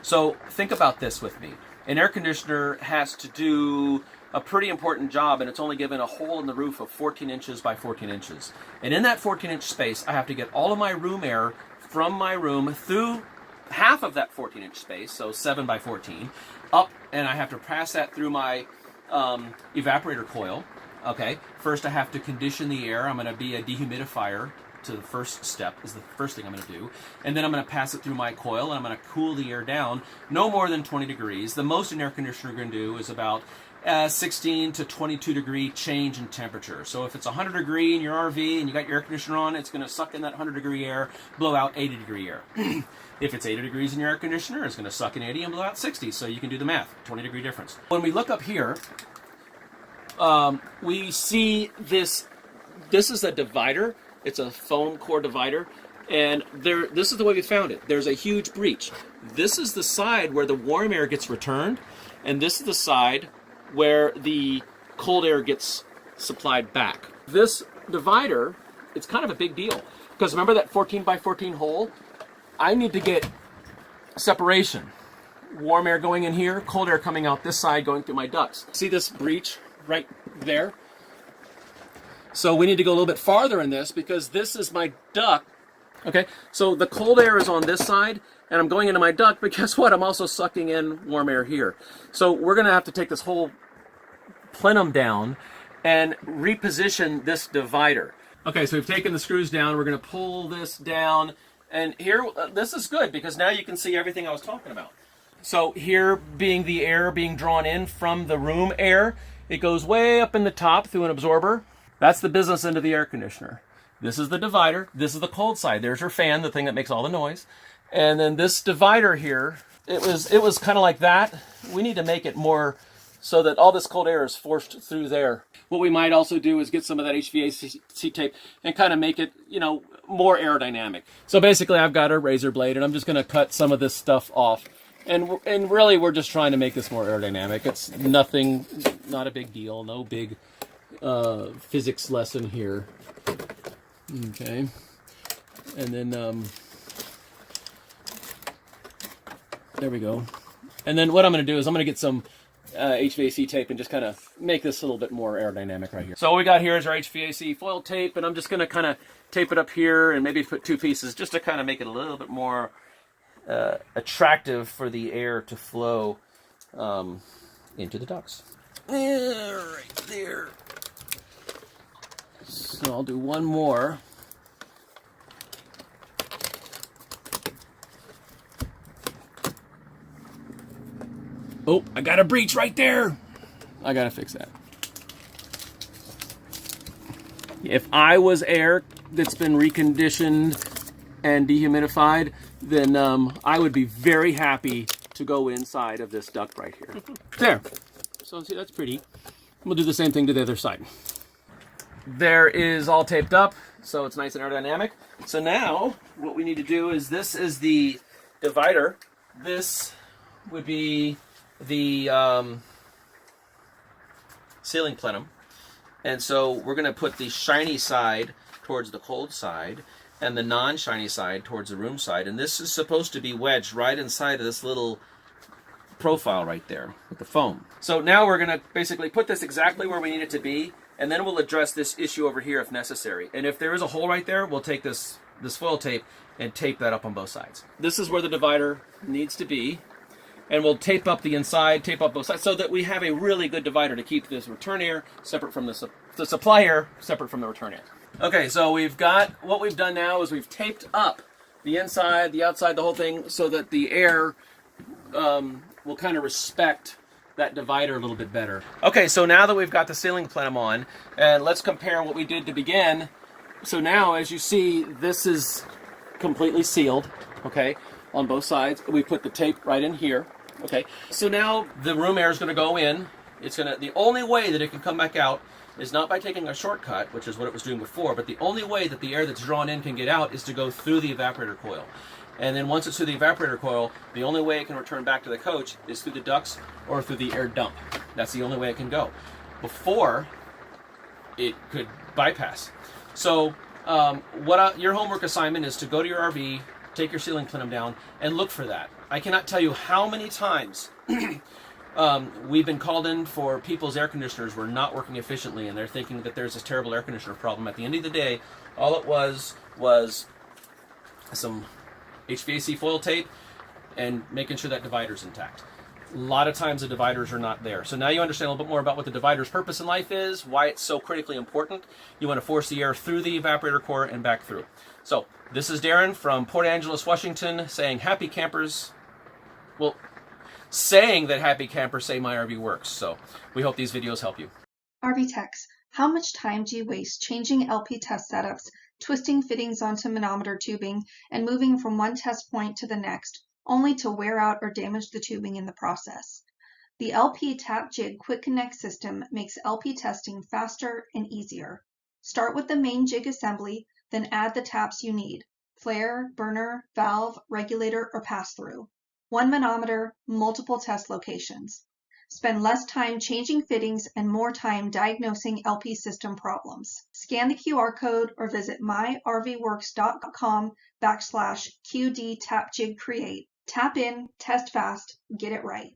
So think about this with me. An air conditioner has to do a pretty important job, and it's only given a hole in the roof of 14 inches by 14 inches. And in that 14-inch space, I have to get all of my room air from my room through half of that 14-inch space, so 7 by 14, up, and I have to pass that through my evaporator coil. Okay, first I have to condition the air. I'm going to be a dehumidifier. To the first step is the first thing I'm going to do, and then I'm going to pass it through my coil, and I'm going to cool the air down no more than 20 degrees. The most an air conditioner can do is about 16 to 22 degree change in temperature. So if it's 100 degree in your RV and you got your air conditioner on, it's going to suck in that 100 degree air, blow out 80 degree air. If it's 80 degrees in your air conditioner, it's going to suck in 80 and blow out 60. So you can do the math, 20 degree difference. When we look up here, we see this is a divider. It's a foam core divider, and this is the way we found it. There's a huge breach. This is the side where the warm air gets returned, and this is the side where the cold air gets supplied back. This divider, it's kind of a big deal, because remember that 14 by 14 hole? I need to get separation. Warm air going in here, cold air coming out this side going through my ducts. See this breach right there? So we need to go a little bit farther in this because this is my duct. Okay, so the cold air is on this side and I'm going into my duct, but guess what? I'm also sucking in warm air here. So we're gonna have to take this whole plenum down and reposition this divider. Okay, so we've taken the screws down. We're gonna pull this down, and here, this is good because now you can see everything I was talking about. So here being the air being drawn in from the room air, it goes way up in the top through an absorber. That's the business end of the air conditioner. This is the divider. This is the cold side. There's your fan, the thing that makes all the noise. And then this divider here, it was kind of like that. We need to make it more so that all this cold air is forced through there. What we might also do is get some of that HVAC tape and kind of make it, more aerodynamic. So basically I've got a razor blade and I'm just going to cut some of this stuff off. And really we're just trying to make this more aerodynamic. It's nothing, not a big deal, no big physics lesson here. Okay, and then there we go. And then what I'm going to do is I'm going to get some HVAC tape and just kind of make this a little bit more aerodynamic right here. So what we got here is our HVAC foil tape, and I'm just going to kind of tape it up here and maybe put 2 pieces just to kind of make it a little bit more attractive for the air to flow into the ducts. Right there. So I'll do one more. Oh, I got a breach right there. I gotta fix that. If I was air that's been reconditioned and dehumidified, then I would be very happy to go inside of this duct right here. There. So see, that's pretty. We'll do the same thing to the other side. There is all taped up, so it's nice and aerodynamic. So now, what we need to do is, this is the divider. This would be the ceiling plenum. And so we're going to put the shiny side towards the cold side and the non-shiny side towards the room side. And this is supposed to be wedged right inside of this little profile right there with the foam. So now we're going to basically put this exactly where we need it to be, and then we'll address this issue over here if necessary. And if there is a hole right there, we'll take this foil tape and tape that up on both sides. This is where the divider needs to be, and we'll tape up the inside, tape up both sides, so that we have a really good divider to keep this return air separate from the supply air separate from the return air. Okay, so what we've done now is we've taped up the inside, the outside, the whole thing, so that the air will kind of respect that divider a little bit better. Okay, so now that we've got the ceiling plenum on, and let's compare what we did to begin. So now, as you see, this is completely sealed, okay, on both sides. We put the tape right in here, okay. So now the room air is going to go in. The only way that it can come back out is not by taking a shortcut, which is what it was doing before, but the only way that the air that's drawn in can get out is to go through the evaporator coil. And then once it's through the evaporator coil, the only way it can return back to the coach is through the ducts or through the air dump. That's the only way it can go. Before, it could bypass. So your homework assignment is to go to your RV, take your ceiling plenum down and look for that. I cannot tell you how many times we've been called in for people's air conditioners were not working efficiently, and they're thinking that there's this terrible air conditioner problem. At the end of the day, all it was some HVAC foil tape and making sure that divider's intact. A lot of times the dividers are not there. So now you understand a little bit more about what the divider's purpose in life is, why it's so critically important. You want to force the air through the evaporator core and back through. So this is Darren from Port Angeles, Washington, saying happy campers. Well, saying that happy campers say my RV works. So we hope these videos help you. RV techs, how much time do you waste changing LP test setups, twisting fittings onto manometer tubing, and moving from one test point to the next, only to wear out or damage the tubing in the process? The LP Tap Jig Quick Connect system makes LP testing faster and easier. Start with the main jig assembly, then add the taps you need: flare, burner, valve, regulator, or pass-through. One manometer, multiple test locations. Spend less time changing fittings and more time diagnosing LP system problems. Scan the QR code or visit myrvworks.com/QD Tap Jig Create. Tap in, test fast, get it right.